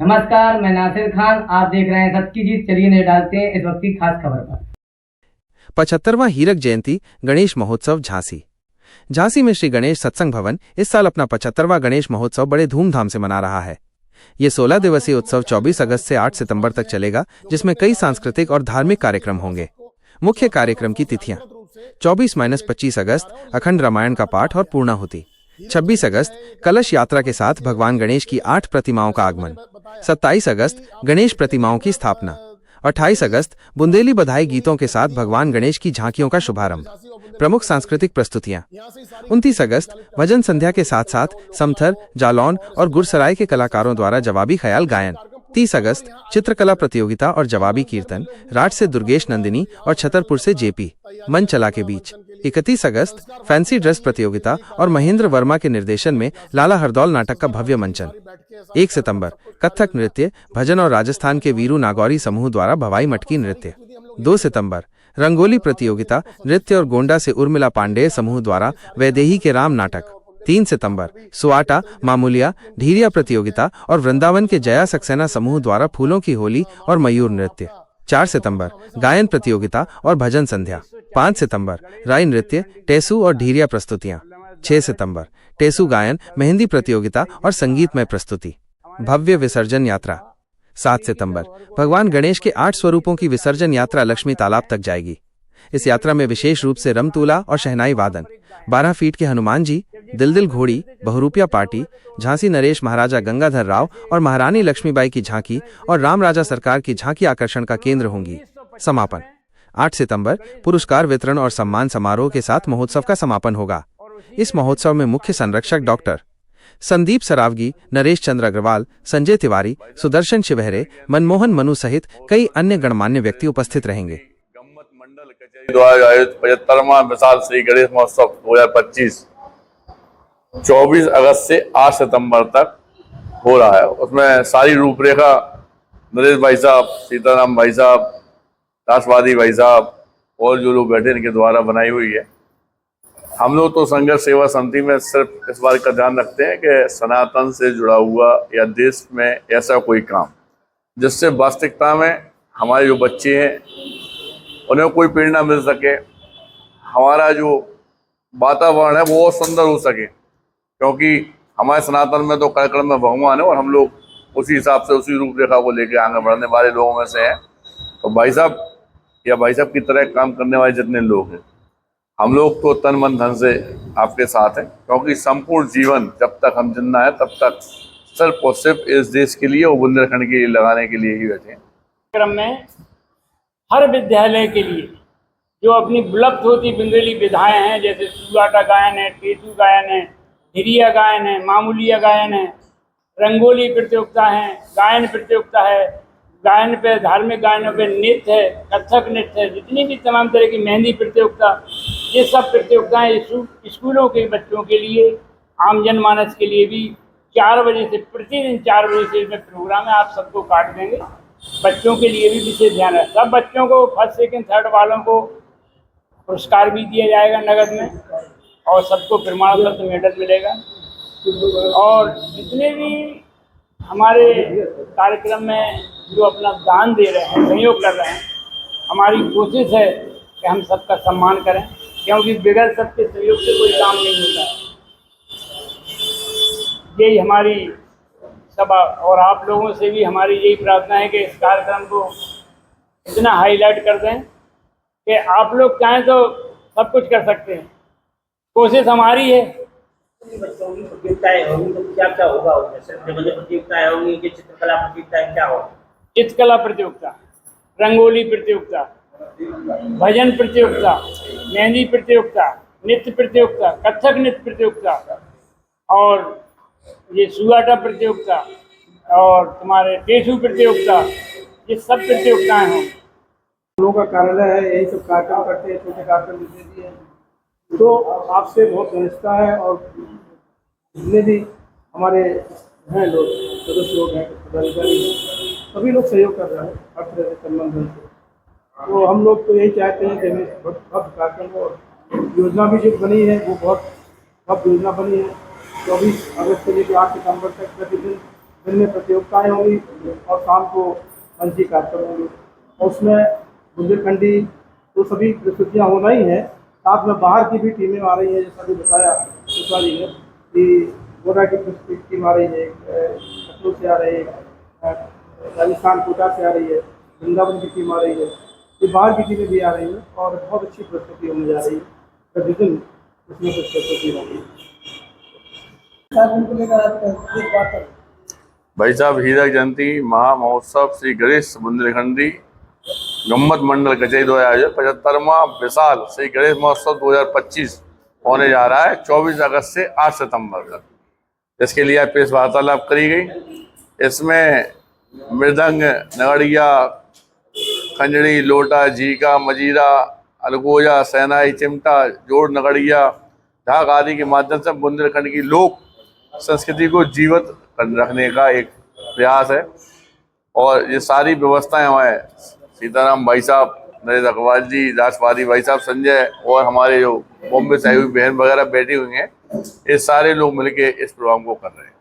नमस्कार, मैं नासिर खान। आप देख रहे हैं सत्य की जीत। चलिए नजर डालते हैं इस वक्त की खास खबर पर। 75वां हीरक जयंती गणेश महोत्सव झांसी। झांसी में श्री गणेश सत्संग भवन इस साल अपना 75वां गणेश महोत्सव बड़े धूमधाम से मना रहा है। ये 16 दिवसीय उत्सव 24 अगस्त से 8 सितंबर तक चलेगा, जिसमें कई सांस्कृतिक और धार्मिक कार्यक्रम होंगे। मुख्य कार्यक्रम की तिथियां: 24-25 अगस्त अखंड रामायण का पाठ और पूर्णाहुति। 26 अगस्त कलश यात्रा के साथ भगवान गणेश की 8 प्रतिमाओं का आगमन। 27 अगस्त गणेश प्रतिमाओं की स्थापना। 28 अगस्त बुंदेली बधाई गीतों के साथ भगवान गणेश की झांकियों का शुभारंभ। प्रमुख सांस्कृतिक प्रस्तुतियां: 29 अगस्त भजन संध्या के साथ साथ समथर, जालौन और गुरसराय के कलाकारों द्वारा जवाबी ख्याल गायन। 30 अगस्त चित्रकला प्रतियोगिता और जवाबी कीर्तन राठ से दुर्गेश नंदिनी और छतरपुर से जेपी मन चला के बीच। 31 अगस्त फैंसी ड्रेस प्रतियोगिता और महेंद्र वर्मा के निर्देशन में लाला हरदौल नाटक का भव्य मंचन। 1 सितंबर कथक नृत्य, भजन और राजस्थान के वीरू नागौरी समूह द्वारा भवाई मटकी नृत्य। 2 सितंबर रंगोली प्रतियोगिता, नृत्य और गोंडा से उर्मिला पांडेय समूह द्वारा वैदेही के राम नाटक। 3 सितंबर सुआटा, मामूलिया, ढीरिया प्रतियोगिता और वृंदावन के जया सक्सेना समूह द्वारा फूलों की होली और मयूर नृत्य। 4 सितंबर गायन प्रतियोगिता और भजन संध्या। 5 सितंबर राई नृत्य, टेसू और ढीरिया प्रस्तुतियां। 6 सितंबर टेसू गायन, मेहंदी प्रतियोगिता और संगीतमय प्रस्तुति। भव्य विसर्जन यात्रा। 7 सितंबर भगवान गणेश के 8 स्वरूपों की विसर्जन यात्रा लक्ष्मी तालाब तक जाएगी। इस यात्रा में विशेष रूप से रमतूला और शहनाई वादन, 12 फीट के हनुमान जी, दिल घोड़ी, बहुरूपिया पार्टी, झांसी नरेश महाराजा गंगाधर राव और महारानी लक्ष्मीबाई की झांकी और राम राजा सरकार की झांकी आकर्षण का केंद्र होंगी। समापन 8 सितंबर पुरस्कार वितरण और सम्मान समारोह के साथ महोत्सव का समापन होगा। इस महोत्सव में मुख्य संरक्षक डॉक्टर संदीप सरावगी, नरेश चंद्र अग्रवाल, संजय तिवारी, सुदर्शन शिवहरे, मनमोहन मनु सहित कई अन्य गणमान्य व्यक्ति उपस्थित रहेंगे। द्वारा आयोजित 75वां विशाल श्री गणेश महोत्सव 2025 24 अगस्त से 8 सितंबर तक हो रहा है। उसमें सारी रूपरेखा नरेश भाई साहब, सीताराम भाई साहब, राष्ट्रवादी भाई साहब और जो लोग बैठे इनके द्वारा बनाई हुई है। हम लोग तो संघर्ष सेवा समिति में सिर्फ इस बात का ध्यान रखते हैं कि सनातन से जुड़ा हुआ या देश में ऐसा कोई काम जिससे वास्तविकता में हमारे जो बच्चे हैं उन्हें कोई प्रेरणा मिल सके, हमारा जो वातावरण है वो और सुंदर हो सके। क्योंकि हमारे सनातन में तो कार्यक्रम में भगवान है और हम लोग उसी हिसाब से उसी रूपरेखा को लेकर आगे बढ़ने वाले लोगों में से हैं। तो भाई साहब या भाई साहब की तरह काम करने वाले जितने लोग हैं, हम लोग तो तन मन धन से आपके साथ हैं। क्योंकि संपूर्ण जीवन जब तक हम जिंदा हैं तब तक सिर्फ और सिर्फ इस देश के लिए और बुंदेलखंड के लिए लगाने के लिए ही बैठे हैं। क्रम में हर विद्यालय के लिए जो अपनी उपलब्ध होती बुंदेली विधाएं हैं, जैसे सुआटा गायन है, टेसू गायन है, हिरिया गायन है, मामूलिया गायन है, रंगोली प्रतियोगिता है, गायन प्रतियोगिता है, गायन पे धार्मिक गायनों पे नृत्य है, कथक नृत्य है, जितनी भी तमाम तरह की मेहंदी प्रतियोगिता, ये सब प्रतियोगिताएं स्कूलों के बच्चों के लिए, आम जनमानस के लिए भी 4 बजे से प्रतिदिन 4 बजे से इसमें प्रोग्राम है। आप सबको काट देंगे। बच्चों के लिए भी विशेष ध्यान है। सब बच्चों को फर्स्ट सेकंड थर्ड वालों को पुरस्कार भी दिया जाएगा नगद में, और सबको प्रमाण पत्र मेडल मिलेगा। और जितने भी हमारे कार्यक्रम में जो अपना दान दे रहे हैं, सहयोग कर रहे हैं, हमारी कोशिश है कि हम सबका सम्मान करें, क्योंकि बगैर सबके सहयोग से कोई काम नहीं होता है। यही हमारी सभा और आप लोगों से भी हमारी यही प्रार्थना है कि इस कार्यक्रम को इतना हाईलाइट कर दें कि आप लोग चाहें तो सब कुछ कर सकते हैं। कोशिश हमारी है। बच्चों की प्रतियोगिताएं होंगी तो क्या क्या होगा उसमें? सिर्फ प्रतियोगिताएं होंगी कि चित्रकला प्रतियोगिताएं क्या होगा? चित्रकला प्रतियोगिता, रंगोली प्रतियोगिता, भजन प्रतियोगिता, मेहंदी प्रतियोगिता, नृत्य प्रतियोगिता, कथक नृत्य प्रतियोगिता और ये सुआटा प्रतियोगिता और तुम्हारे टेसू प्रतियोगिता, ये सब प्रतियोगिताएं हों। लोगों का कार्यालय है, यही सब कार्यक्रम करते हैं, छोटे कार्यक्रम जितने भी हैं। तो आपसे बहुत घनिष्ठता है और जितने भी हमारे हैं लोग, सदस्य लोग हैं, पदाधिकारी हैं, सभी लोग सहयोग कर रहे हैं हर तरह से संबंध से। तो हम लोग तो यही चाहते हैं कि हमें बहुत भव्य कार्यक्रम हो। योजना भी जो बनी है वो बहुत भव्य योजना बनी है। 24 अगस्त से लेकर 8 सितंबर तक प्रतिदिन दिन में प्रतियोगिताएं होंगी और शाम को मंची कार्यक्रम होंगे। और उसमें बुंदेलखंडी तो सभी प्रस्तुतियाँ होना ही है, साथ में बाहर की भी टीमें आ रही हैं, जैसा भी बताया सुषमा जी ने कि गोरा की टीम आ रही है, लखनऊ से आ रही है, राजस्थान कोटा से आ रही है, वृंदावन की टीम आ रही है, ये बाहर की टीमें भी आ रही हैं और बहुत अच्छी प्रस्तुति होने जा रही है। प्रतिदिन उसमें कुछ प्रस्तुति होगी। भाई साहब, हीरक जयंती महामहोत्सव श्री गणेश बुंदेलखंडी गम्मत मंडल कचहरी द्वारा आयोजित 75वां विशाल श्री गणेश महोत्सव 2025 होने जा रहा है 24 अगस्त से 8 सितंबर तक। इसके लिए प्रेस वार्तालाप करी गई। इसमें मृदंग, नगड़िया, खंजड़ी, लोटा, झीका, मजीरा, अलगोजा, सहनाई, चिमटा, जोड़, नगड़िया, ढाक आदि के माध्यम से बुंदेलखंड की लोक संस्कृति को जीवित रखने का एक प्रयास है। और ये सारी व्यवस्थाएं हमारे सीताराम भाई साहब, नरेश अग्रवाल जी, राष्ट्रवादी भाई साहब, संजय और हमारे जो बॉम्बे से आई हुई बहन वगैरह बैठी हुई हैं, ये सारे लोग मिलके इस प्रोग्राम को कर रहे हैं।